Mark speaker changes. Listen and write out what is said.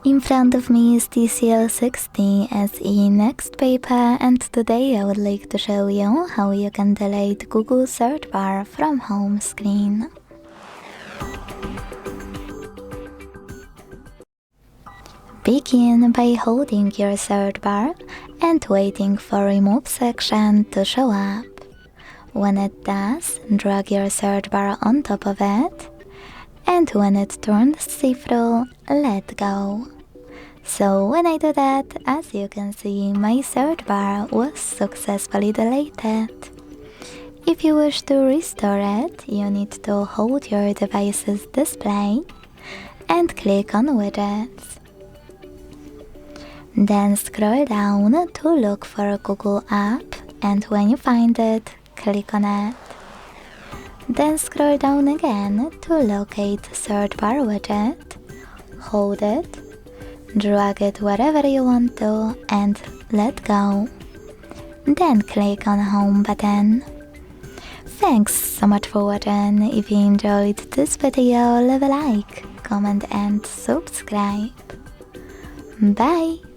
Speaker 1: In front of me is TCL 60 SE NXTpaper, and today I would like to show you how you can delete Google search bar from home screen. Begin by holding your search bar and waiting for Remove section to show up. When it does, drag your search bar on top of it, and when it turns see-through, let go. So when I do that, as you can see, my search bar was successfully deleted. If you wish to restore it, you need to hold your device's display and click on widgets. Then scroll down to look for a Google app, and when you find it, click on it. Then scroll down again to locate search bar widget, hold it, drag it wherever you want to, and let go. Then click on home button. Thanks so much for watching. If you enjoyed this video, leave a like, comment and subscribe. Bye!